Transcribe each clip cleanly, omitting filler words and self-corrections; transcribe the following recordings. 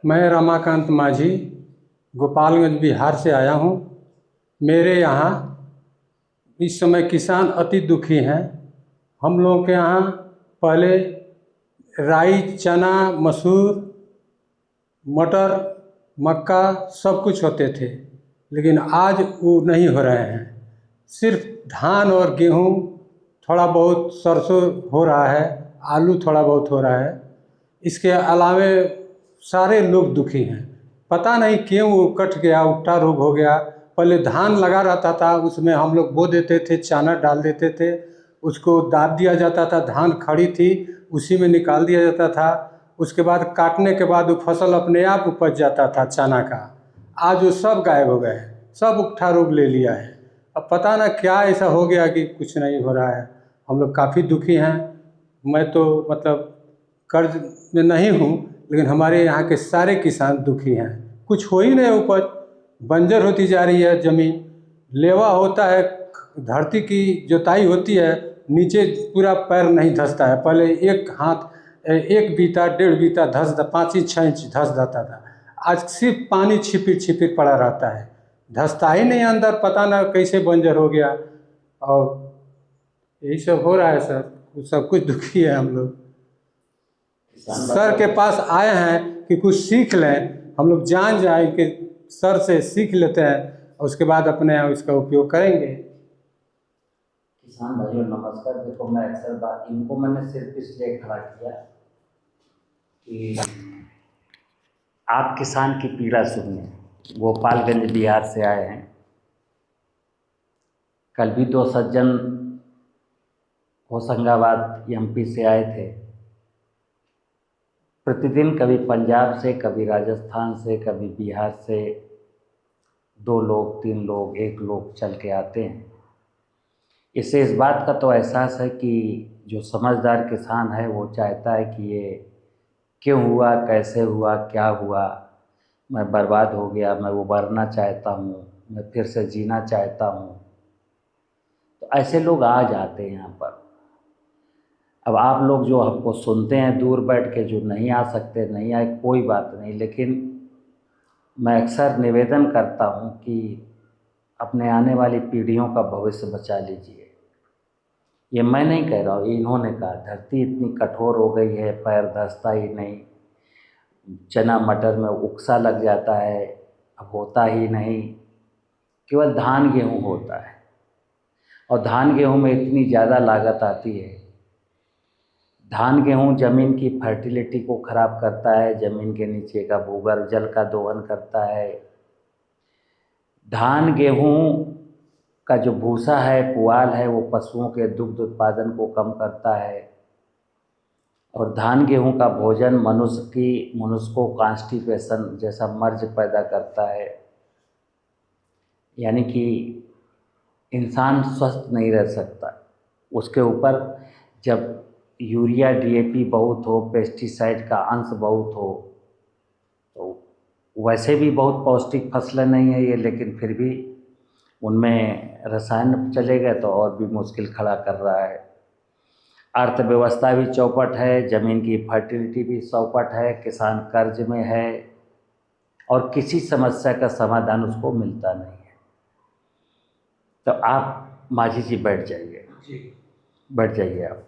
मैं रमाकांत माझी गोपालगंज बिहार से आया हूँ। मेरे यहाँ इस समय किसान अति दुखी हैं। हम लोगों के यहाँ पहले राई, चना, मसूर, मटर, मक्का सब कुछ होते थे, लेकिन आज वो नहीं हो रहे हैं। सिर्फ धान और गेहूँ, थोड़ा बहुत सरसों हो रहा है, आलू थोड़ा बहुत हो रहा है। इसके अलावे सारे लोग दुखी हैं। पता नहीं क्यों वो कट गया, उल्टा रोग हो गया। पहले धान लगा रहता था, उसमें हम लोग बो देते थे, चाना डाल देते थे, उसको दाब दिया जाता था। धान खड़ी थी, उसी में निकाल दिया जाता था। उसके बाद काटने के बाद वो फसल अपने आप उपज जाता था चना का। आज वो सब गायब हो गए हैं, सब उल्टा रोग ले लिया है। अब पता ना क्या ऐसा हो गया कि कुछ नहीं हो रहा है। हम लोग काफ़ी दुखी हैं। मैं तो मतलब कर्ज में नहीं हूँ, लेकिन हमारे यहाँ के सारे किसान दुखी हैं। कुछ हो ही नहीं, उपज बंजर होती जा रही है ज़मीन। लेवा होता है, धरती की जुताई होती है, नीचे पूरा पैर नहीं धंसता है। पहले एक हाथ, एक बीता, डेढ़ बीता धंस, 5 इंच 6 इंच धंस जाता था। आज सिर्फ पानी छिपिर छिपिर पड़ा रहता है, धंसता ही नहीं अंदर। पता ना कैसे बंजर हो गया। और यही सब हो रहा है सर। सब कुछ दुखी है हम लोग। सर के पास आए हैं कि कुछ सीख लें, हम लोग जान जाए कि सर से सीख लेते हैं और उसके बाद अपने इसका उपयोग करेंगे। किसान भाइयों नमस्कार। देखो, मैं अक्सर बात इनको मैंने सिर्फ इसलिए खड़ा किया कि आप किसान की पीड़ा सुनिए। गोपालगंज बिहार से आए हैं। कल भी 2 सज्जन होशंगाबाद एमपी से आए थे। प्रतिदिन कभी पंजाब से, कभी राजस्थान से, कभी बिहार से 2 लोग, 3 लोग, 1 लोग चल के आते हैं। इससे इस बात का तो एहसास है कि जो समझदार किसान है वो चाहता है कि ये क्यों हुआ, कैसे हुआ, क्या हुआ, मैं बर्बाद हो गया, मैं उबरना चाहता हूँ, मैं फिर से जीना चाहता हूँ। तो ऐसे लोग आ जाते हैं यहाँ पर। अब आप लोग जो हमको सुनते हैं दूर बैठ के, जो नहीं आ सकते नहीं आए, कोई बात नहीं, लेकिन मैं अक्सर निवेदन करता हूँ कि अपने आने वाली पीढ़ियों का भविष्य बचा लीजिए। ये मैं नहीं कह रहा हूँ, ये इन्होंने कहा। धरती इतनी कठोर हो गई है, पैर धंसता ही नहीं। चना मटर में उकसा लग जाता है, अब होता ही नहीं। केवल धान गेहूँ होता है, और धान गेहूँ में इतनी ज़्यादा लागत आती है। धान गेहूँ ज़मीन की फर्टिलिटी को ख़राब करता है, ज़मीन के नीचे का भूगर्भ जल का दोहन करता है। धान गेहूँ का जो भूसा है, पुआल है, वो पशुओं के दुग्ध उत्पादन को कम करता है। और धान गेहूँ का भोजन मनुष्य को कॉन्स्टिपेशन जैसा मर्ज पैदा करता है, यानी कि इंसान स्वस्थ नहीं रह सकता। उसके ऊपर जब यूरिया डीएपी बहुत हो, पेस्टिसाइड का अंश बहुत हो, तो वैसे भी बहुत पौष्टिक फसलें नहीं है ये, लेकिन फिर भी उनमें रसायन चले गए तो और भी मुश्किल खड़ा कर रहा है। अर्थव्यवस्था भी चौपट है, ज़मीन की फर्टिलिटी भी चौपट है, किसान कर्ज में है और किसी समस्या का समाधान उसको मिलता नहीं है। तो आप माझी जी बैठ जाइए, बैठ जाइए आप।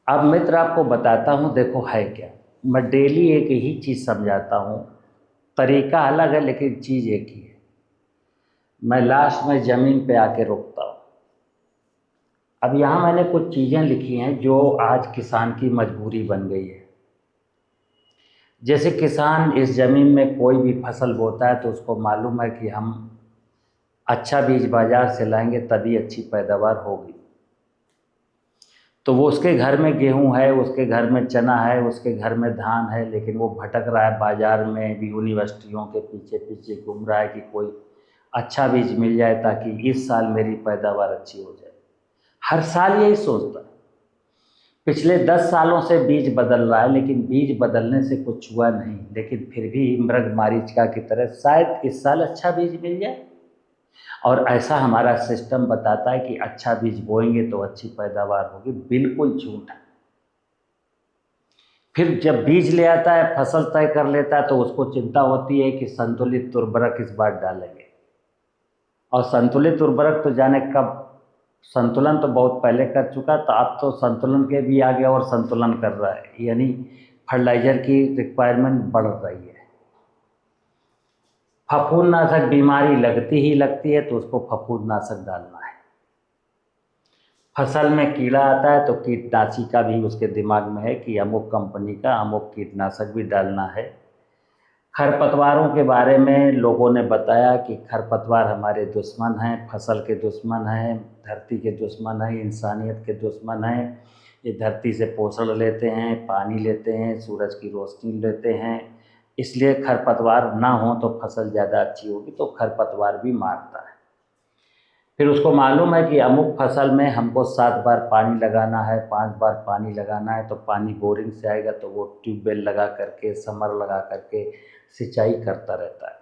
अब मित्र आपको बताता हूँ, देखो है क्या। मैं डेली एक ही चीज़ समझाता हूँ, तरीका अलग है लेकिन चीज़ एक ही है। मैं लास्ट में ज़मीन पे आके रुकता हूँ। अब यहाँ मैंने कुछ चीज़ें लिखी हैं जो आज किसान की मजबूरी बन गई है। जैसे किसान इस ज़मीन में कोई भी फसल बोता है तो उसको मालूम है कि हम अच्छा बीज बाज़ार से लाएंगे तभी अच्छी पैदावार होगी। तो वो उसके घर में गेहूं है, उसके घर में चना है, उसके घर में धान है, लेकिन वो भटक रहा है बाज़ार में भी, यूनिवर्सिटियों के पीछे पीछे घूम रहा है कि कोई अच्छा बीज मिल जाए ताकि इस साल मेरी पैदावार अच्छी हो जाए। हर साल यही सोचता है। पिछले 10 सालों से बीज बदल रहा है, लेकिन बीज बदलने से कुछ हुआ नहीं। लेकिन फिर भी मृग मारीचिका की तरह शायद इस साल अच्छा बीज मिल जाए, और ऐसा हमारा सिस्टम बताता है कि अच्छा बीज बोएंगे तो अच्छी पैदावार होगी। बिल्कुल झूठ है। फिर जब बीज ले आता है, फसल तय कर लेता है, तो उसको चिंता होती है कि संतुलित उर्वरक इस बार डालेंगे। और संतुलित उर्वरक तो जाने कब, संतुलन तो बहुत पहले कर चुका, तो अब तो संतुलन के भी आगे और संतुलन कर रहा है, यानी फर्टिलाइज़र की रिक्वायरमेंट बढ़ रही है। फफूंदनाशक बीमारी लगती ही लगती है, तो उसको फफूंदनाशक डालना है। फसल में कीड़ा आता है तो कीटनाशी का भी उसके दिमाग में है कि अमुक कंपनी का अमुक कीटनाशक भी डालना है। खरपतवारों के बारे में लोगों ने बताया कि खरपतवार हमारे दुश्मन हैं, फसल के दुश्मन हैं, धरती के दुश्मन हैं, इंसानियत के दुश्मन हैं। ये धरती से पोषण लेते हैं, पानी लेते हैं, सूरज की रोशनी लेते हैं, इसलिए खरपतवार ना हो तो फसल ज़्यादा अच्छी होगी, तो खरपतवार भी मारता है। फिर उसको मालूम है कि अमुक फसल में हमको 7 बार पानी लगाना है, 5 बार पानी लगाना है, तो पानी बोरिंग से आएगा, तो वो ट्यूबवेल लगा करके, समर लगा करके सिंचाई करता रहता है।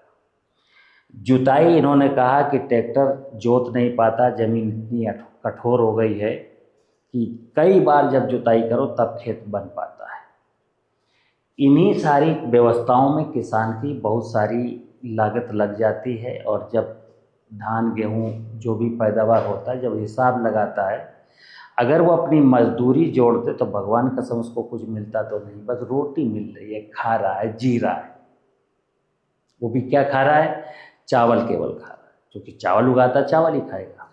जुताई इन्होंने कहा कि ट्रैक्टर जोत नहीं पाता, ज़मीन इतनी कठोर हो गई है कि कई बार जब जुताई करो तब खेत बन पाता है। इन्हीं सारी व्यवस्थाओं में किसान की बहुत सारी लागत लग जाती है, और जब धान गेहूँ जो भी पैदावार होता है, जब हिसाब लगाता है, अगर वो अपनी मजदूरी जोड़ते तो भगवान कसम उसको कुछ मिलता तो नहीं, बस रोटी मिल रही है, खा रहा है, जी रहा है। वो भी क्या खा रहा है? चावल केवल खा रहा है, क्योंकि चावल उगाता चावल ही खाएगा,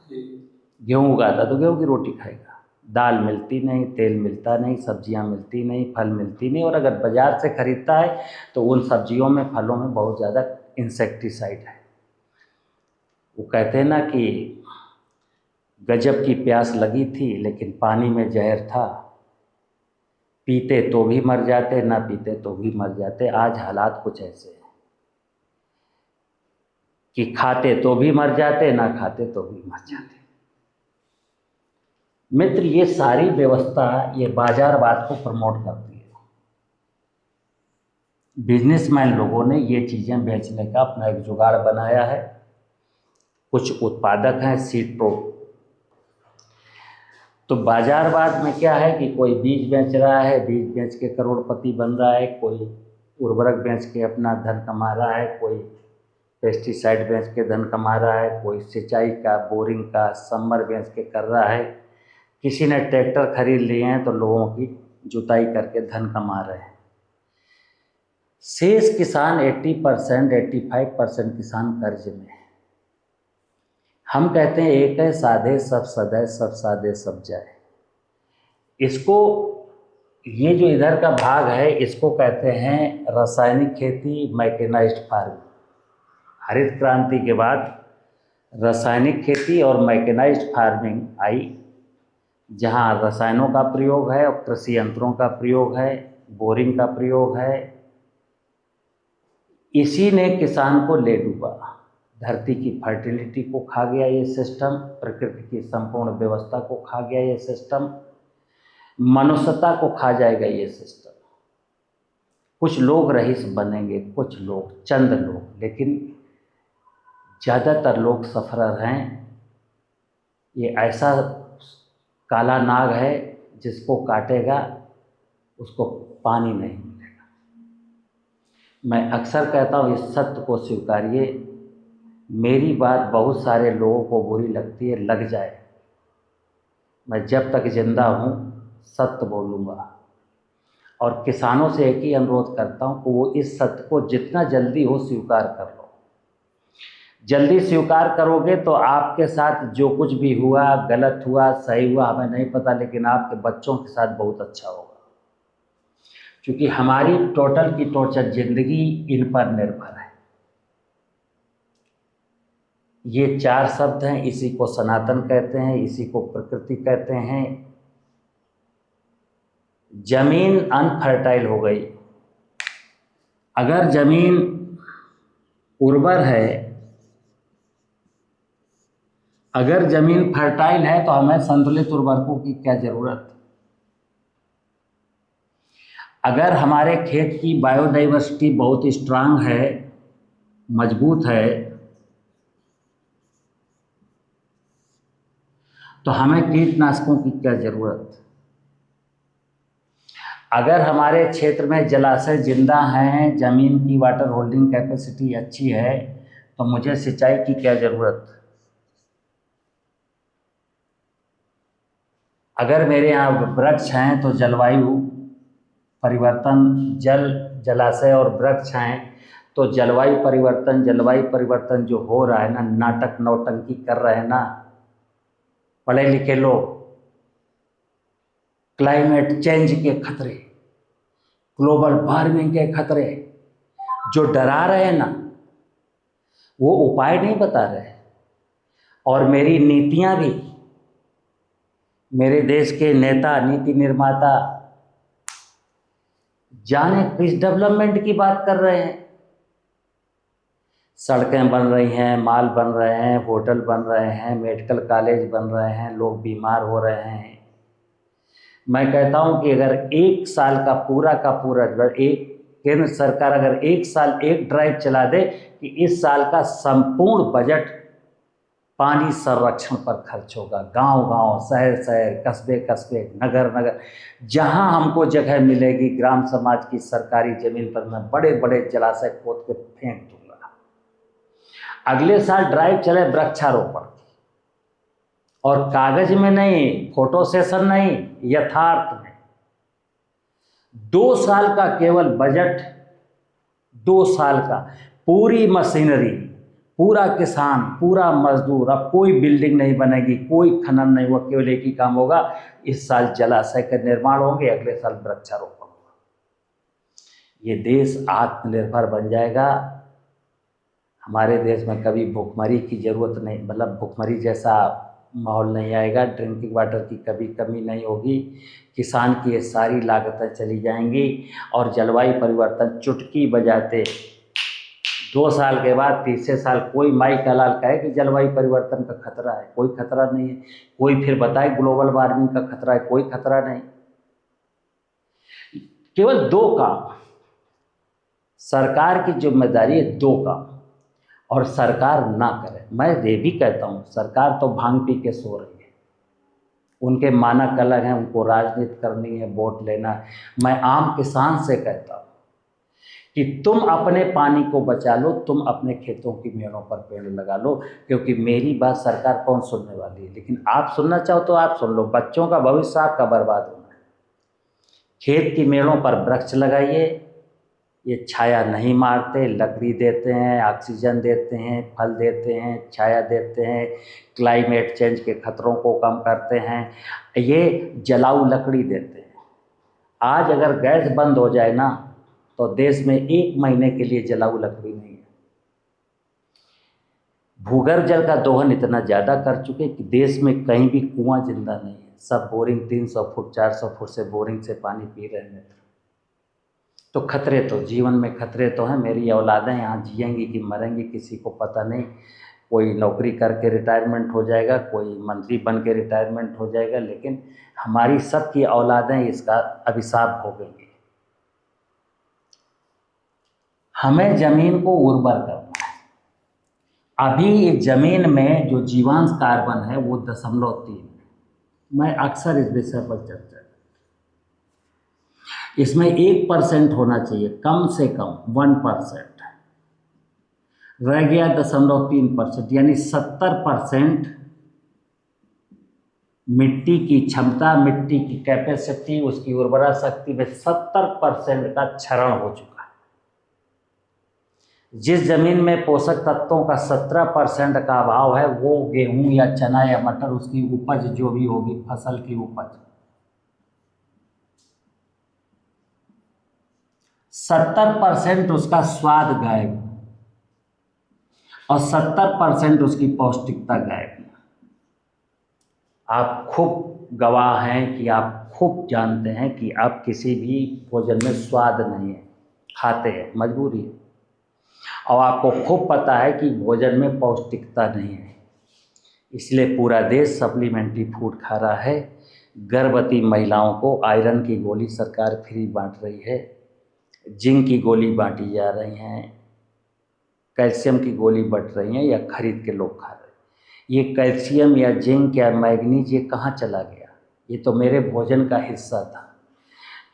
गेहूँ उगाता तो गेहूँ की रोटी खाएगा। दाल मिलती नहीं, तेल मिलता नहीं, सब्जियां मिलती नहीं, फल मिलती नहीं, और अगर बाज़ार से ख़रीदता है तो उन सब्जियों में, फलों में बहुत ज़्यादा इंसेक्टिसाइड है। वो कहते हैं ना कि गजब की प्यास लगी थी लेकिन पानी में जहर था, पीते तो भी मर जाते, ना पीते तो भी मर जाते। आज हालात कुछ ऐसे हैं कि खाते तो भी मर जाते, ना खाते तो भी मर जाते। मित्र, ये सारी व्यवस्था ये बाजारवाद को प्रमोट करती है। बिजनेसमैन लोगों ने ये चीज़ें बेचने का अपना एक जुगाड़ बनाया है। कुछ उत्पादक हैं सीड प्रो, तो बाजारवाद में क्या है कि कोई बीज बेच रहा है, बीज बेच के करोड़पति बन रहा है, कोई उर्वरक बेच के अपना धन कमा रहा है, कोई पेस्टिसाइड बेच के धन कमा रहा है, कोई सिंचाई का, बोरिंग का, समर बेच के कर रहा है, किसी ने ट्रैक्टर खरीद लिए हैं तो लोगों की जुताई करके धन कमा रहे हैं। शेष किसान 80%, 85% किसान कर्ज में है। हम कहते हैं एक है साधे सब सधे, सब साधे सब जाए। इसको, ये जो इधर का भाग है, इसको कहते हैं रासायनिक खेती, मैकेनाइज्ड फार्मिंग। हरित क्रांति के बाद रासायनिक खेती और मैकेनाइज्ड फार्मिंग आई, जहाँ रसायनों का प्रयोग है और कृषि यंत्रों का प्रयोग है, बोरिंग का प्रयोग है। इसी ने किसान को ले डूबा। धरती की फर्टिलिटी को खा गया ये सिस्टम, प्रकृति की संपूर्ण व्यवस्था को खा गया ये सिस्टम, मनुष्यता को खा जाएगा ये सिस्टम। कुछ लोग रईस बनेंगे, कुछ लोग, चंद लोग, लेकिन ज़्यादातर लोग सफरर हैं। ये ऐसा काला नाग है जिसको काटेगा उसको पानी नहीं मिलेगा। मैं अक्सर कहता हूँ इस सत्य को स्वीकारिए। मेरी बात बहुत सारे लोगों को बुरी लगती है, लग जाए, मैं जब तक जिंदा हूँ सत्य बोलूँगा। और किसानों से एक ही अनुरोध करता हूँ कि वो इस सत्य को जितना जल्दी हो स्वीकार कर लो। जल्दी स्वीकार करोगे तो आपके साथ जो कुछ भी हुआ, गलत हुआ, सही हुआ, हमें नहीं पता, लेकिन आपके बच्चों के साथ बहुत अच्छा होगा, क्योंकि हमारी टोटल की टोटल जिंदगी इन पर निर्भर है। ये 4 शब्द हैं, इसी को सनातन कहते हैं, इसी को प्रकृति कहते हैं। जमीन अनफर्टाइल हो गई। अगर जमीन उर्वर है, अगर जमीन फर्टाइल है, तो हमें संतुलित उर्वरकों की क्या जरूरत। अगर हमारे खेत की बायोडाइवर्सिटी बहुत स्ट्रांग है, मजबूत है, तो हमें कीटनाशकों की क्या जरूरत। अगर हमारे क्षेत्र में जलाशय जिंदा हैं, ज़मीन की वाटर होल्डिंग कैपेसिटी अच्छी है, तो मुझे सिंचाई की क्या ज़रूरत। अगर मेरे यहाँ वृक्ष हैं तो जलवायु परिवर्तन, जलाशय और वृक्ष हैं तो जलवायु परिवर्तन जो हो रहा है ना, नाटक नौटंकी कर रहे हैं ना पढ़े लिखे लोग, क्लाइमेट चेंज के खतरे, ग्लोबल वार्मिंग के खतरे जो डरा रहे हैं ना, वो उपाय नहीं बता रहे। और मेरी नीतियां भी, मेरे देश के नेता, नीति निर्माता जाने किस डेवलपमेंट की बात कर रहे हैं। सड़कें बन रही हैं, माल बन रहे हैं, होटल बन रहे हैं, मेडिकल कॉलेज बन रहे हैं, लोग बीमार हो रहे हैं। मैं कहता हूं कि अगर एक साल का पूरा एक केंद्र सरकार अगर एक साल एक ड्राइव चला दे कि इस साल का संपूर्ण बजट पानी संरक्षण पर खर्च होगा, गांव-गांव, शहर-शहर, कस्बे-कस्बे, नगर-नगर, जहां हमको जगह मिलेगी ग्राम समाज की सरकारी जमीन पर मैं बड़े-बड़े जलाशय खोद के फेंक दूंगा। अगले साल ड्राइव चले वृक्षारोपण की, और कागज में नहीं, फोटो सेशन नहीं, यथार्थ में 2 साल का केवल बजट, 2 साल का, पूरी मशीनरी, पूरा किसान, पूरा मजदूर, अब कोई बिल्डिंग नहीं बनेगी, कोई खनन नहीं हुआ, केवल एक ही काम होगा, इस साल जलाशय का निर्माण होंगे, अगले साल वृक्षारोपण होगा। ये देश आत्मनिर्भर बन जाएगा। हमारे देश में कभी भुखमरी की ज़रूरत नहीं, मतलब भुखमरी जैसा माहौल नहीं आएगा, ड्रिंकिंग वाटर की कभी कमी नहीं होगी, किसान की ये सारी लागतें चली जाएंगी, और जलवायु परिवर्तन चुटकी बजाते 2 साल के बाद, तीसरे साल कोई माई का लाल कहे कि जलवायु परिवर्तन का खतरा है, कोई खतरा नहीं है। कोई फिर बताए ग्लोबल वार्मिंग का खतरा है, कोई खतरा नहीं। केवल 2 काम, सरकार की जिम्मेदारी है 2 काम, और सरकार ना करे। मैं ये भी कहता हूँ, सरकार तो भांग पी के सो रही है, उनके मानक अलग हैं, उनको राजनीति करनी है, वोट लेना है। मैं आम किसान से कहता हूँ कि तुम अपने पानी को बचा लो, तुम अपने खेतों की मेड़ों पर पेड़ लगा लो, क्योंकि मेरी बात सरकार कौन सुनने वाली है। लेकिन आप सुनना चाहो तो आप सुन लो, बच्चों का भविष्य आपका बर्बाद होना है। खेत की मेड़ों पर वृक्ष लगाइए, ये छाया नहीं मारते, लकड़ी देते हैं, ऑक्सीजन देते हैं, फल देते हैं, छाया देते हैं, क्लाइमेट चेंज के खतरों को कम करते हैं, ये जलाऊ लकड़ी देते हैं। आज अगर गैस बंद हो जाए ना, तो देश में 1 महीने के लिए जलाऊ लकड़ी नहीं है। भूगर्भ जल का दोहन इतना ज़्यादा कर चुके कि देश में कहीं भी कुआं जिंदा नहीं है, सब बोरिंग 300 फुट 400 फुट से बोरिंग से पानी पी रहे हैं। तो खतरे तो, जीवन में खतरे तो हैं। मेरी औलादें यहाँ जिएंगी कि मरेंगी किसी को पता नहीं। कोई नौकरी करके रिटायरमेंट हो जाएगा, कोई मंत्री बन के रिटायरमेंट हो जाएगा, लेकिन हमारी सबकी औलादें इसका अभिशाप भोगेंगी। हमें ज़मीन को उर्वर करना है। अभी इस ज़मीन में जो जीवांश कार्बन है वो 0.3 है। मैं अक्सर इस विषय पर चर्चा, इसमें 1% होना चाहिए, कम से कम 1%, रह गया 0.3%, यानी 70% मिट्टी की क्षमता, मिट्टी की कैपेसिटी, उसकी उर्वरा शक्ति में 70% का क्षरण हो चुका है। जिस जमीन में पोषक तत्वों का 17% का अभाव है, वो गेहूं या चना या मटर, उसकी उपज जो भी होगी, फसल की उपज 70% उसका स्वाद गायब, और 70% उसकी पौष्टिकता गायब। आप खूब गवाह हैं कि आप खूब जानते हैं कि आप किसी भी भोजन में स्वाद नहीं है, खाते हैं, मजबूरी है, और आपको खूब पता है कि भोजन में पौष्टिकता नहीं है। इसलिए पूरा देश सप्लीमेंट्री फूड खा रहा है। गर्भवती महिलाओं को आयरन की गोली सरकार फ्री बांट रही है, जिंक की गोली बांटी जा रही हैं, कैल्शियम की गोली बट रही हैं, या खरीद के लोग खा रहे हैं। ये कैल्शियम या जिंक या मैग्नीज ये कहाँ चला गया? ये तो मेरे भोजन का हिस्सा था।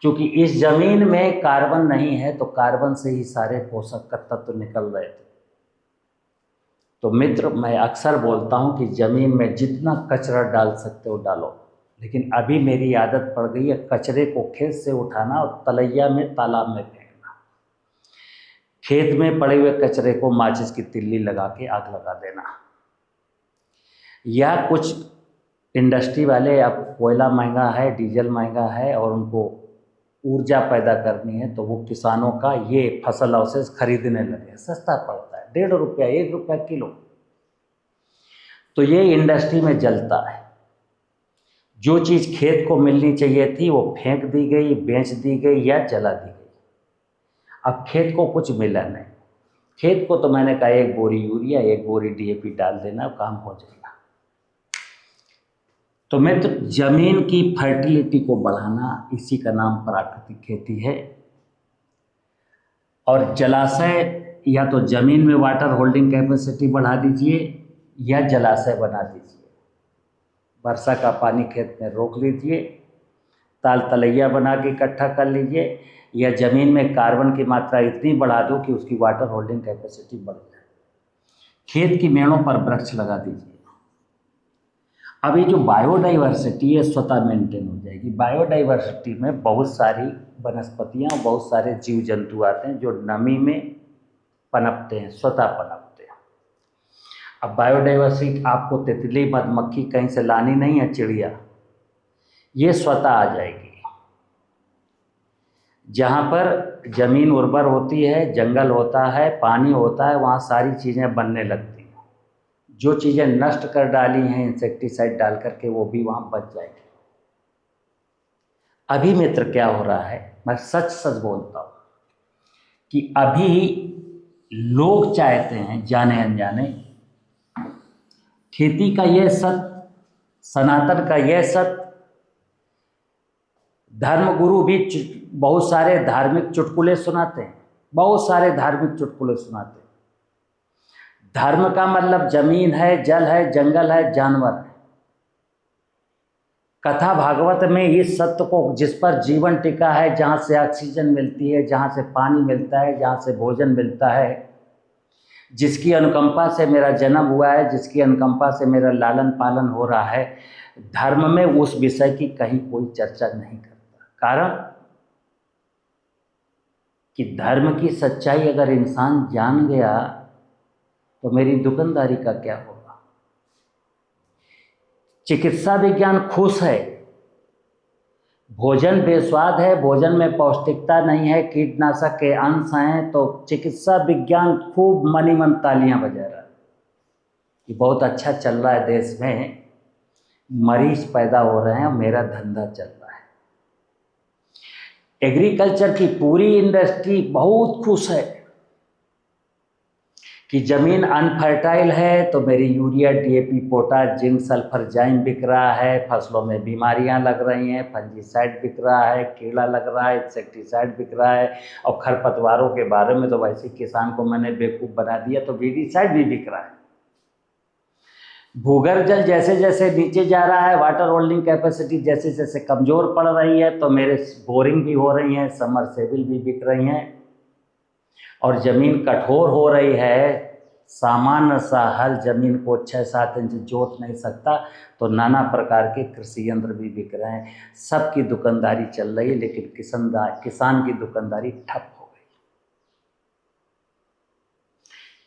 क्योंकि इस जमीन में कार्बन नहीं है तो कार्बन से ही सारे पोषक तत्व निकल रहे थे। तो मित्र, मैं अक्सर बोलता हूँ कि ज़मीन में जितना कचरा डाल सकते हो डालो, लेकिन अभी मेरी आदत पड़ गई है कचरे को खेत से उठाना और तलैया में तालाब में फेंकना। खेत में पड़े हुए कचरे को माचिस की तिल्ली लगा के आग लगा देना। या कुछ इंडस्ट्री वाले, अब कोयला महंगा है, डीजल महंगा है और उनको ऊर्जा पैदा करनी है, तो वो किसानों का ये फसल अवशेष खरीदने लगे। सस्ता पड़ता है, 1.5 रुपया 1 रुपया किलो। तो ये इंडस्ट्री में जलता है। जो चीज़ खेत को मिलनी चाहिए थी वो फेंक दी गई, बेच दी गई या जला दी गई। अब खेत को कुछ मिला नहीं। खेत को तो मैंने कहा 1 बोरी यूरिया 1 बोरी DAP डाल देना, काम हो जाएगा। तो मित्र, जमीन की फर्टिलिटी को बढ़ाना, इसी का नाम प्राकृतिक खेती है। और जलाशय, या तो जमीन में वाटर होल्डिंग कैपेसिटी बढ़ा दीजिए या जलाशय बना दीजिए। वर्षा का पानी खेत में रोक लीजिए, ताल तलैया बना के इकट्ठा कर लीजिए, या ज़मीन में कार्बन की मात्रा इतनी बढ़ा दो कि उसकी वाटर होल्डिंग कैपेसिटी बढ़ जाए। खेत की मेड़ों पर वृक्ष लगा दीजिए। अब ये जो बायोडाइवर्सिटी है स्वतः मेंटेन हो जाएगी। बायोडाइवर्सिटी में बहुत सारी वनस्पतियाँ, बहुत सारे जीव जंतु आते हैं जो नमी में पनपते हैं, स्वतः पनपते हैं। अब बायोडाइवर्सिटी आपको तितली, मधुमक्खी कहीं से लानी नहीं है, चिड़िया, ये स्वतः आ जाएगी। जहाँ पर ज़मीन उर्वर होती है, जंगल होता है, पानी होता है, वहाँ सारी चीज़ें बनने लगती हैं। जो चीज़ें नष्ट कर डाली हैं इंसेक्टिसाइड डाल करके, वो भी वहाँ बच जाएगी। अभी मित्र क्या हो रहा है, मैं सच सच बोलता हूँ कि अभी लोग चाहते हैं जाने अनजाने खेती का ये सत्य, सनातन का ये सत्य, धर्मगुरु भी बहुत सारे धार्मिक चुटकुले सुनाते हैं, बहुत सारे धार्मिक चुटकुले सुनाते हैं। धर्म का मतलब जमीन है, जल है, जंगल है, जानवर है। कथा भागवत में इस सत्य को, जिस पर जीवन टिका है, जहाँ से ऑक्सीजन मिलती है, जहाँ से पानी मिलता है, जहाँ से भोजन मिलता है, जिसकी अनुकंपा से मेरा जन्म हुआ है, जिसकी अनुकंपा से मेरा लालन पालन हो रहा है, धर्म में उस विषय की कहीं कोई चर्चा नहीं करता। कारण कि धर्म की सच्चाई अगर इंसान जान गया तो मेरी दुकानदारी का क्या होगा। चिकित्सा विज्ञान खुश है, भोजन बेस्वाद है, भोजन में पौष्टिकता नहीं है, कीटनाशक के अंश हैं, तो चिकित्सा विज्ञान खूब मनी मन तालियां बजा रहा है कि बहुत अच्छा चल रहा है, देश में मरीज पैदा हो रहे हैं, मेरा धंधा चल रहा है। एग्रीकल्चर की पूरी इंडस्ट्री बहुत खुश है कि ज़मीन अनफर्टाइल है तो मेरी urea, DAP, potash, zinc, sulphur, जाइम बिक रहा है, फसलों में बीमारियां लग रही हैं, फंजीसाइड बिक रहा है, कीड़ा लग रहा है, इंसेक्टिसाइड बिक रहा है, और खरपतवारों के बारे में तो वैसे किसान को मैंने बेवकूफ़ बना दिया, तो वीडीसाइड भी बिक रहा है। भूगर्भ जल जैसे जैसे नीचे जा रहा है, वाटर होल्डिंग कैपेसिटी जैसे जैसे कमज़ोर पड़ रही है, तो मेरे बोरिंग भी हो रही हैं, समरसेबल भी बिक रही हैं, और ज़मीन कठोर हो रही है। सामान्य सा हल ज़मीन को 6-7 इंच जोत नहीं सकता, तो नाना प्रकार के कृषि यंत्र भी बिक रहे हैं। सबकी दुकानदारी चल रही है, लेकिन किसान की दुकानदारी ठप हो गई।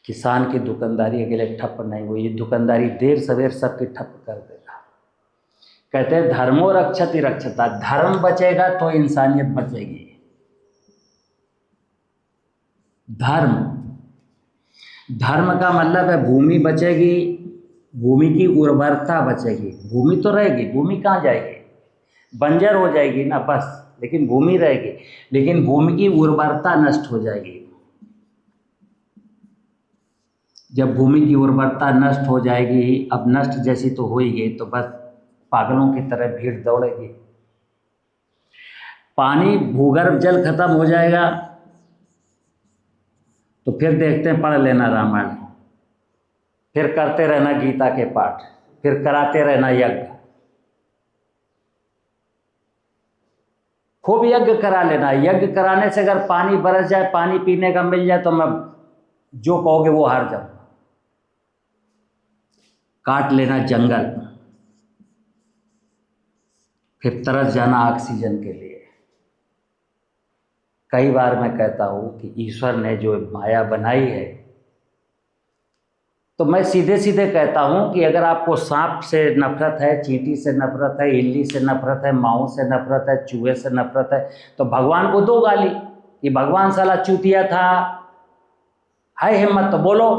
किसान की दुकानदारी अकेले ठप नहीं हुई, ये दुकानदारी देर सवेर सबकी ठप कर देगा। कहते हैं धर्मो रक्षति रक्षता, धर्म बचेगा तो इंसानियत बचेगी। धर्म का मतलब है भूमि बचेगी, भूमि की उर्वरता बचेगी। भूमि तो रहेगी, भूमि कहाँ जाएगी, बंजर हो जाएगी ना बस, लेकिन भूमि रहेगी, लेकिन भूमि की उर्वरता नष्ट हो जाएगी। जब भूमि की उर्वरता नष्ट हो जाएगी, अब नष्ट जैसी तो हो ही गई, तो बस पागलों की तरह भीड़ दौड़ेगी। पानी, भूगर्भ जल खत्म हो जाएगा तो फिर देखते हैं, पढ़ लेना रामायण, फिर करते रहना गीता के पाठ, फिर कराते रहना यज्ञ। खूब यज्ञ करा लेना। यज्ञ कराने से अगर पानी बरस जाए, पानी पीने का मिल जाए, तो मैं जो कहोगे वो हार जाऊंगा। काट लेना जंगल, फिर तरस जाना ऑक्सीजन के लिए। कई बार मैं कहता हूं कि ईश्वर ने जो माया बनाई है, तो मैं सीधे सीधे कहता हूं कि अगर आपको सांप से नफरत है, चींटी से नफरत है, इल्ली से नफरत है, माऊ से नफरत है, चूहे से नफरत है, तो भगवान को दो गाली कि भगवान साला चूतिया था, है हिम्मत तो बोलो।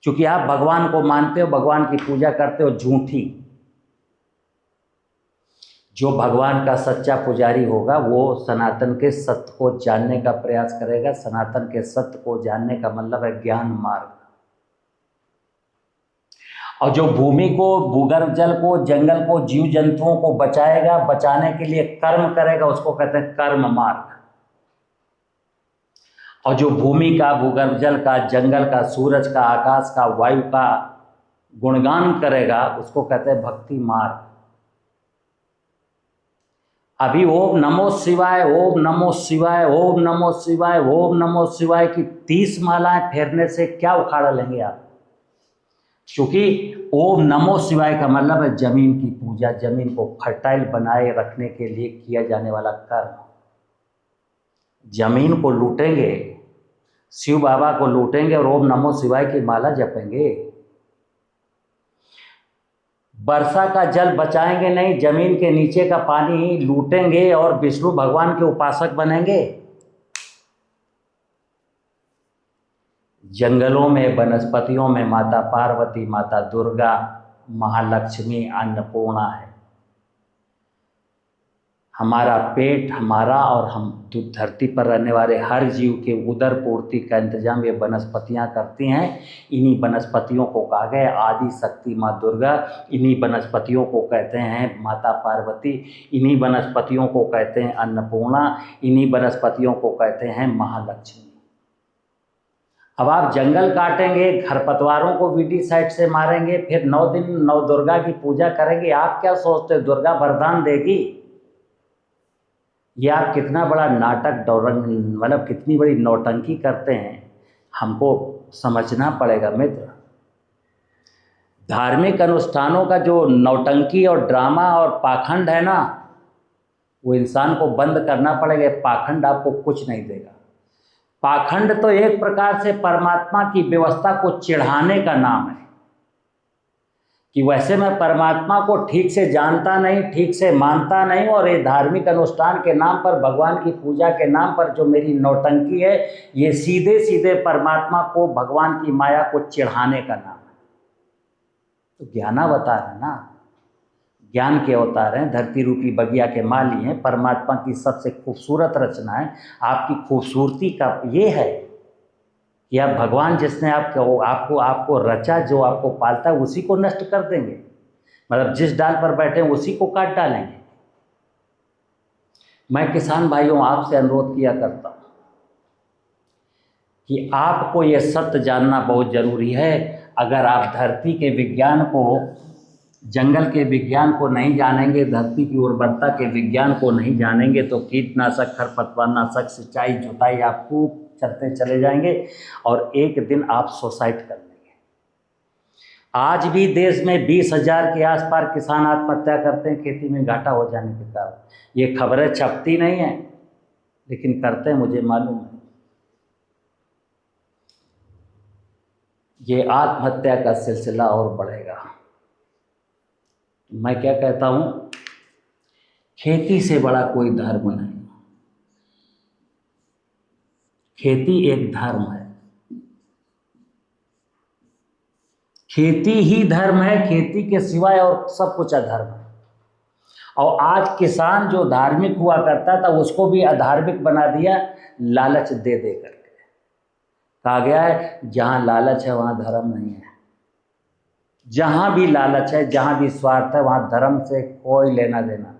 क्योंकि आप भगवान को मानते हो, भगवान की पूजा करते हो झूठी। जो भगवान का सच्चा पुजारी होगा वो सनातन के सत्य को जानने का प्रयास करेगा। सनातन के सत्य को जानने का मतलब है ज्ञान मार्ग। और जो भूमि को, भूगर्भ जल को, जंगल को, जीव जंतुओं को बचाएगा, बचाने के लिए कर्म करेगा, उसको कहते हैं कर्म मार्ग। और जो भूमि का, भूगर्भ जल का, जंगल का, सूरज का, आकाश का, वायु का गुणगान करेगा, उसको कहते हैं भक्ति मार्ग। अभी ओम नमो शिवाय, ओम नमो शिवाय, ओम नमो शिवाय, ओम नमो शिवाय की 30 मालाएं फेरने से क्या उखाड़ लेंगे आप? क्योंकि ओम नमो शिवाय का मतलब है जमीन की पूजा, जमीन को फर्टाइल बनाए रखने के लिए किया जाने वाला कर्म। जमीन को लूटेंगे, शिव बाबा को लूटेंगे और ओम नमो शिवाय की माला जपेंगे। वर्षा का जल बचाएंगे नहीं, जमीन के नीचे का पानी लूटेंगे और विष्णु भगवान के उपासक बनेंगे। जंगलों में, वनस्पतियों में माता पार्वती, माता दुर्गा, महालक्ष्मी, अन्नपूर्णा है। हमारा पेट, हमारा और हम धरती पर रहने वाले हर जीव के उदर पूर्ति का इंतजाम ये वनस्पतियाँ करती हैं। इन्हीं वनस्पतियों को कहा गया आदि शक्ति माँ दुर्गा, इन्हीं वनस्पतियों को कहते हैं माता पार्वती, इन्हीं वनस्पतियों को कहते हैं अन्नपूर्णा, इन्हीं वनस्पतियों को कहते हैं महालक्ष्मी। अब आप जंगल काटेंगे, खरपतवारों को विडिसाइड से मारेंगे, फिर 9 दिन नौ दुर्गा की पूजा करेंगे। आप क्या सोचते हो दुर्गा वरदान देगी? ये आप कितना बड़ा नाटक मतलब कितनी बड़ी नौटंकी करते हैं, हमको समझना पड़ेगा मित्र। धार्मिक अनुष्ठानों का जो नौटंकी और ड्रामा और पाखंड है ना, वो इंसान को बंद करना पड़ेगा। पाखंड आपको कुछ नहीं देगा। पाखंड तो एक प्रकार से परमात्मा की व्यवस्था को चिढ़ाने का नाम है कि वैसे मैं परमात्मा को ठीक से जानता नहीं, ठीक से मानता नहीं, और ये धार्मिक अनुष्ठान के नाम पर, भगवान की पूजा के नाम पर जो मेरी नौटंकी है, ये सीधे सीधे परमात्मा को, भगवान की माया को चिढ़ाने का नाम है। तो ज्ञानावतार है ना, ज्ञान के अवतार हैं, धरती रूपी बगिया के माली हैं, परमात्मा की सबसे खूबसूरत रचना है। आपकी खूबसूरती का ये है कि आप भगवान जिसने आपको रचा, जो आपको पालता है, उसी को नष्ट कर देंगे। मतलब जिस डाल पर बैठे हैं उसी को काट डालेंगे। मैं किसान भाइयों आपसे अनुरोध किया करता हूँ कि आपको ये सत्य जानना बहुत ज़रूरी है। अगर आप धरती के विज्ञान को, जंगल के विज्ञान को नहीं जानेंगे, धरती की उर्वरता के विज्ञान को नहीं जानेंगे, तो कीटनाशक, खरपतवारनाशक, सिंचाई, जुताई आप खूब चलते चले जाएंगे और एक दिन आप सुसाइड कर लेंगे। आज भी देश में 20,000 के आसपास किसान आत्महत्या करते हैं खेती में घाटा हो जाने के कारण। ये खबरें छपती नहीं हैं, लेकिन करते हैं, मुझे मालूम है। ये आत्महत्या का सिलसिला और बढ़ेगा। मैं क्या कहता हूँ, खेती से बड़ा कोई धर्म नहीं। खेती एक धर्म है, खेती ही धर्म है, खेती के सिवाय और सब कुछ अधर्म है। और आज किसान जो धार्मिक हुआ करता था उसको भी अधार्मिक बना दिया, लालच दे दे करके। कहा गया है जहाँ लालच है वहाँ धर्म नहीं है। जहाँ भी लालच है, जहाँ भी स्वार्थ है, वहाँ धर्म से कोई लेना देना नहीं।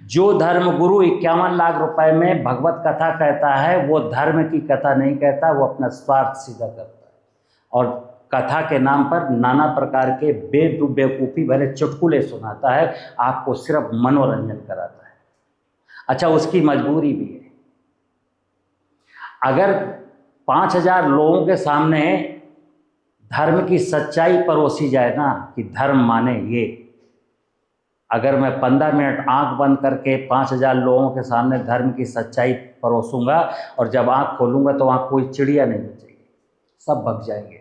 जो धर्म गुरु 51 लाख रुपए में भगवत कथा कहता है, वो धर्म की कथा नहीं कहता, वो अपना स्वार्थ सीधा करता है। और कथा के नाम पर नाना प्रकार के बेवकूफ़ी भरे चुटकुले सुनाता है, आपको सिर्फ मनोरंजन कराता है। अच्छा, उसकी मजबूरी भी है। अगर 5,000 लोगों के सामने धर्म की सच्चाई परोसी जाए ना कि धर्म माने ये, अगर मैं 15 मिनट आंख बंद करके 5,000 लोगों के सामने धर्म की सच्चाई परोसूंगा और जब आंख खोलूंगा तो वहाँ कोई चिड़िया नहीं बचेगी, सब भग जाएंगे।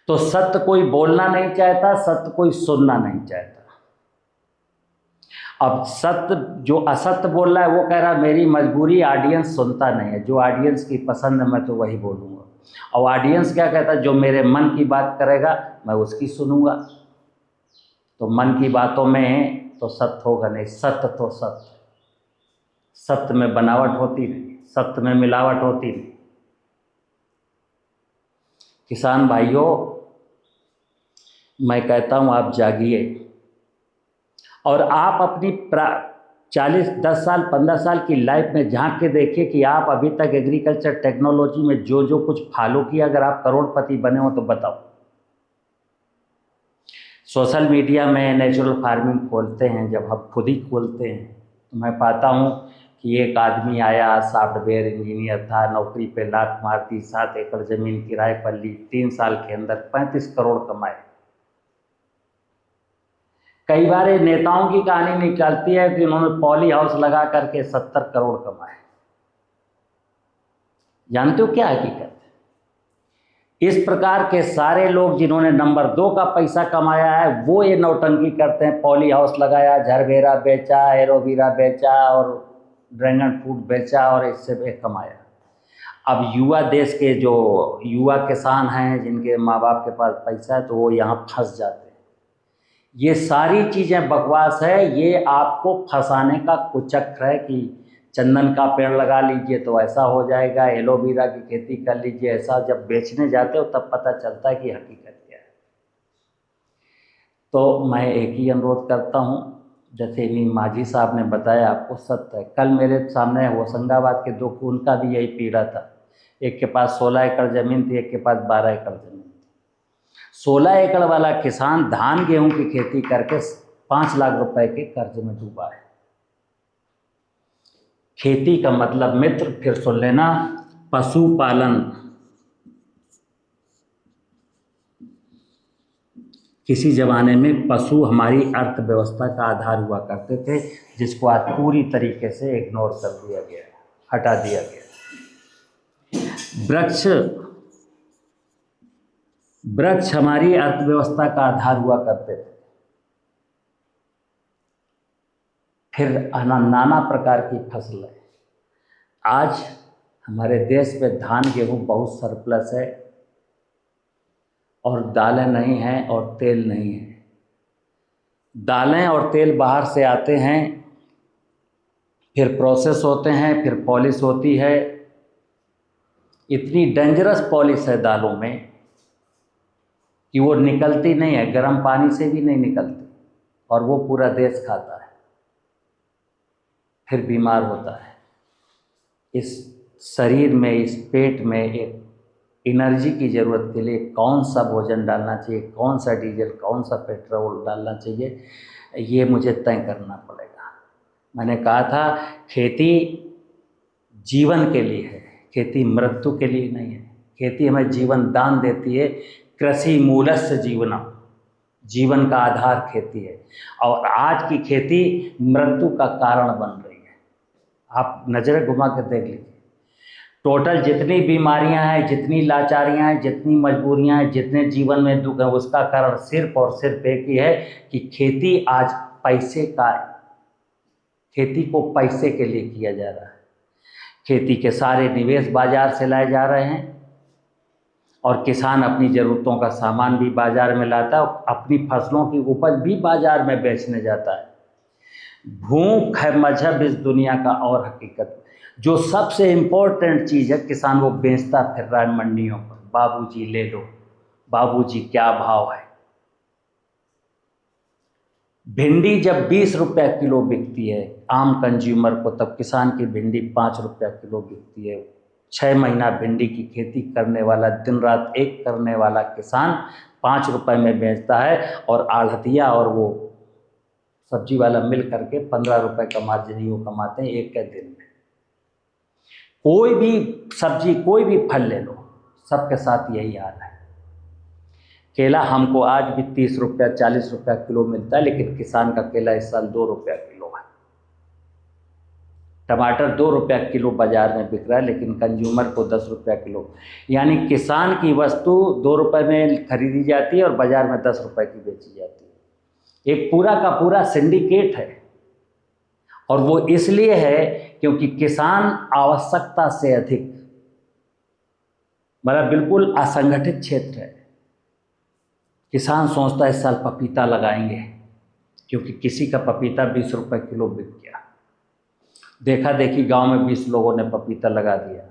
तो सत्य कोई बोलना नहीं चाहता, सत्य कोई सुनना नहीं चाहता। अब सत्य, जो असत्य बोल रहा है वो कह रहा है मेरी मजबूरी, ऑडियंस सुनता नहीं है, जो ऑडियंस की पसंद है मैं तो वही बोलूँगा। और ऑडियंस क्या कहता है, जो मेरे मन की बात करेगा मैं उसकी सुनूंगा। तो मन की बातों में तो सत्य होगा नहीं, सत्य तो सत्य, सत्य में बनावट होती नहीं, सत्य में मिलावट होती नहीं। किसान भाइयों, मैं कहता हूँ आप जागिए और आप अपनी 10 साल 15 साल की लाइफ में झांक के देखिए कि आप अभी तक एग्रीकल्चर टेक्नोलॉजी में जो जो कुछ फॉलो किया, अगर आप करोड़पति बने हो तो बताओ। सोशल मीडिया में नेचुरल फार्मिंग खोलते हैं, जब हम खुद ही खोलते हैं तो मैं पाता हूँ कि एक आदमी आया, सॉफ्टवेयर इंजीनियर था, नौकरी पे लात मार दी, 7 एकड़ ज़मीन किराए पर ली, 3 साल के अंदर 35 करोड़ कमाए। कई बार ये नेताओं की कहानी निकलती है कि उन्होंने पॉली हाउस लगा करके 70 करोड़ कमाए। जानते हो क्या हकीकत है? इस प्रकार के सारे लोग जिन्होंने नंबर 2 का पैसा कमाया है वो ये नौटंकी करते हैं, पॉली हाउस लगाया, झरबेरा बेचा, एलोवेरा बेचा और ड्रैगन फ्रूट बेचा और इससे भी कमाया। अब युवा देश के जो युवा किसान हैं, जिनके माँ बाप के पास पैसा है, तो वो यहाँ फंस जाते हैं। ये सारी चीज़ें बकवास है, ये आपको फंसाने का कुचक्र है कि चंदन का पेड़ लगा लीजिए तो ऐसा हो जाएगा, एलोवेरा की खेती कर लीजिए ऐसा। जब बेचने जाते हो तब पता चलता है कि हकीकत क्या है। तो मैं एक ही अनुरोध करता हूँ, जैसे इन्हीं माझी साहब ने बताया आपको सत्य है। कल मेरे सामने होशंगाबाद के 2, उनका भी यही पीड़ा था। एक के पास 16 एकड़ ज़मीन थी, एक के पास 12 एकड़ ज़मीन थी। 16 एकड़ वाला किसान धान गेहूं की खेती करके 5 लाख रुपए के कर्ज में डूबा है। खेती का मतलब मित्र, फिर सुन लेना, पशुपालन। किसी ज़माने में पशु हमारी अर्थव्यवस्था का आधार हुआ करते थे, जिसको आज पूरी तरीके से इग्नोर कर दिया गया, हटा दिया गया। वृक्ष हमारी अर्थव्यवस्था का आधार हुआ करते थे। फिर नाना प्रकार की फसलें। आज हमारे देश में धान गेहूँ बहुत सरप्लस है और दालें नहीं हैं और तेल नहीं है। दालें और तेल बाहर से आते हैं, फिर प्रोसेस होते हैं, फिर पॉलिश होती है। इतनी डेंजरस पॉलिश है दालों में कि वो निकलती नहीं है, गर्म पानी से भी नहीं निकलती, और वो पूरा देश खाता है, फिर बीमार होता है। इस शरीर में, इस पेट में एक एनर्जी की ज़रूरत के लिए कौन सा भोजन डालना चाहिए, कौन सा डीजल, कौन सा पेट्रोल डालना चाहिए, ये मुझे तय करना पड़ेगा। मैंने कहा था खेती जीवन के लिए है, खेती मृत्यु के लिए नहीं है। खेती हमें जीवन दान देती है। कृषि मूलस्य जीवनम, जीवन का आधार खेती है, और आज की खेती मृत्यु का कारण बन रही है। आप नज़रें घुमा के देख लीजिए, टोटल जितनी बीमारियां हैं, जितनी लाचारियां हैं, जितनी मजबूरियां हैं, जितने जीवन में दुख है, उसका कारण सिर्फ और सिर्फ एक ही है कि खेती आज पैसे का है। खेती को पैसे के लिए किया जा रहा है। खेती के सारे निवेश बाजार से लाए जा रहे हैं और किसान अपनी ज़रूरतों का सामान भी बाजार में लाता है और अपनी फसलों की उपज भी बाजार में बेचने जाता है। भूख है मजहब इस दुनिया का, और हकीकत जो सबसे इम्पोर्टेंट चीज़ है, किसान वो बेचता फिर रहा है मंडियों पर। बाबूजी ले लो, बाबूजी क्या भाव है। भिंडी जब 20 रुपये किलो बिकती है आम कंज्यूमर को, तब किसान की भिंडी 5 रुपये किलो बिकती है। 6 महीना भिंडी की खेती करने वाला, दिन रात एक करने वाला किसान 5 रुपए में बेचता है और आढ़तिया और वो सब्जी वाला मिल करके 15 रुपए का मार्जिन यूँ कमाते हैं एक के दिन में। कोई भी सब्जी, कोई भी फल ले लो, सबके साथ यही हाल है। केला हमको आज भी 30 रुपया 40 रुपया किलो मिलता है, लेकिन किसान का केला इस साल 2 रुपया किलो है। टमाटर 2 रुपया किलो बाजार में बिक रहा है, लेकिन कंज्यूमर को 10 रुपया किलो। यानी किसान की वस्तु 2 रुपये में खरीदी जाती है और बाजार में 10 रुपये की बेची जाती है। एक पूरा का पूरा सिंडिकेट है, और वो इसलिए है क्योंकि किसान आवश्यकता से अधिक, मतलब बिल्कुल असंगठित क्षेत्र है। किसान सोचता है इस साल पपीता लगाएंगे, क्योंकि किसी का पपीता 20 रुपये किलो बिक गया। देखा देखी गांव में 20 लोगों ने पपीता लगा दिया।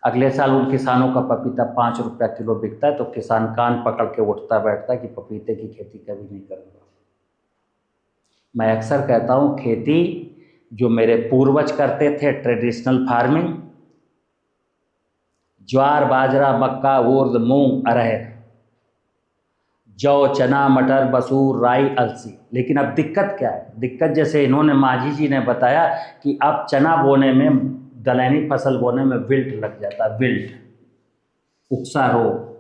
अगले साल उन किसानों का पपीता 5 रुपया किलो बिकता है, तो किसान कान पकड़ के उठता बैठता कि पपीते की खेती कभी नहीं करूँगा। मैं अक्सर कहता हूँ, खेती जो मेरे पूर्वज करते थे, ट्रेडिशनल फार्मिंग, ज्वार बाजरा मक्का उर्द मूंग अरहर जौ चना मटर मसूर राई अलसी। लेकिन अब दिक्कत क्या है? दिक्कत जैसे इन्होंने माझी जी ने बताया कि अब चना बोने में, दलहनी फसल बोने में विल्ट लग जाता है, विल्ट, उकसा रोग।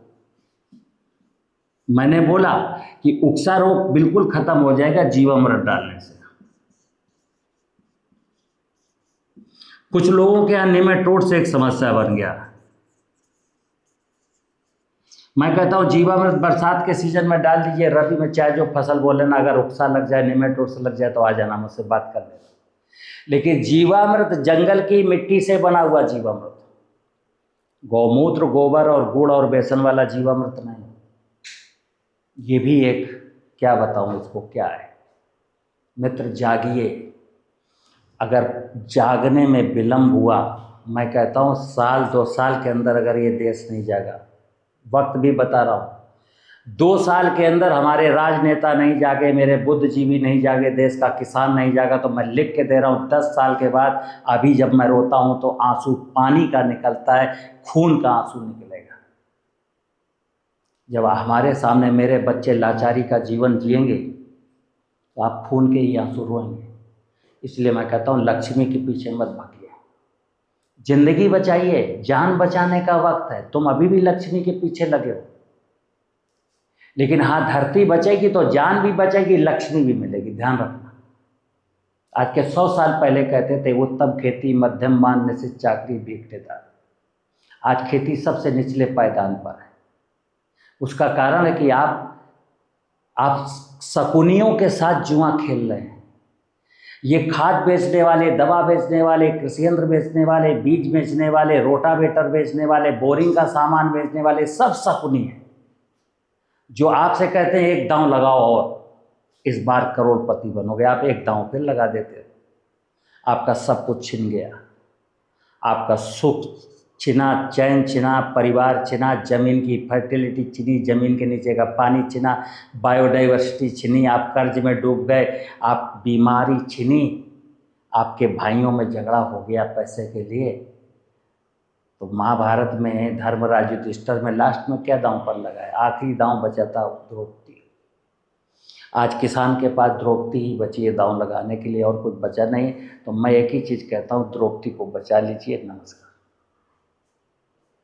मैंने बोला कि उकसा रोग बिल्कुल खत्म हो जाएगा जीवामृत डालने से। कुछ लोगों के यहाँ निमेटोड से एक समस्या बन गया। मैं कहता हूँ जीवामृत बरसात के सीजन में डाल दीजिए, रबी में चाहे जो फसल बोले ना, अगर उकसा लग जाए, निमेटोड से लग जाए तो आ जाना, मुझसे बात कर लेना। लेकिन जीवामृत जंगल की मिट्टी से बना हुआ जीवामृत, गौमूत्र गोबर और गुड़ और बेसन वाला जीवामृत नहीं। ये भी एक, क्या बताऊँ इसको क्या है। मित्र जागिए, अगर जागने में विलम्ब हुआ, मैं कहता हूँ 1-2 साल के अंदर अगर ये देश नहीं जागा, वक्त भी बता रहा हूँ, 2 साल के अंदर हमारे राजनेता नहीं जागे, मेरे बुद्धिजीवी नहीं जागे, देश का किसान नहीं जागा, तो मैं लिख के दे रहा हूँ 10 साल के बाद अभी जब मैं रोता हूँ तो आंसू पानी का निकलता है, खून का आंसू निकलेगा। जब हमारे सामने मेरे बच्चे लाचारी का जीवन जिएंगे तो आप खून के ही आंसू रोएंगे। इसलिए मैं कहता हूँ लक्ष्मी के पीछे मत भागिए, जिंदगी बचाइए, जान बचाने का वक्त है। तुम अभी भी लक्ष्मी के पीछे लगे हो, लेकिन हाँ, धरती बचेगी तो जान भी बचेगी, लक्ष्मी भी मिलेगी, ध्यान रखना। आज के 100 साल पहले कहते थे उत्तम खेती मध्यम मान निश्चित चाकरी भीख ठेदार। आज खेती सबसे निचले पायदान पर है। उसका कारण है कि आप शकुनियों के साथ जुआ खेल रहे हैं। ये खाद बेचने वाले, दवा बेचने वाले, कृषि यंत्र बेचने वाले, बीज बेचने वाले, रोटावेटर बेचने वाले, बोरिंग का सामान बेचने वाले, सब शकुनी हैं, जो आपसे कहते हैं एक दांव लगाओ और इस बार करोड़पति बनोगे। आप एक दांव फिर लगा देते हो, आपका सब कुछ छिन गया। आपका सुख छिना, चैन छिना, परिवार छिना, ज़मीन की फर्टिलिटी छिनी, ज़मीन के नीचे का पानी छिना, बायोडाइवर्सिटी छिनी, आप कर्ज में डूब गए, आप बीमारी छिनी, आपके भाइयों में झगड़ा हो गया पैसे के लिए। तो महाभारत में धर्मराज युधिष्ठिर में लास्ट में क्या दांव पर लगाया? आखिरी दांव बचा था द्रौपदी। आज किसान के पास द्रौपदी ही बची है दांव लगाने के लिए, और कुछ बचा नहीं। तो मैं एक ही चीज़ कहता हूँ, द्रौपदी को बचा लीजिए। नमस्कार।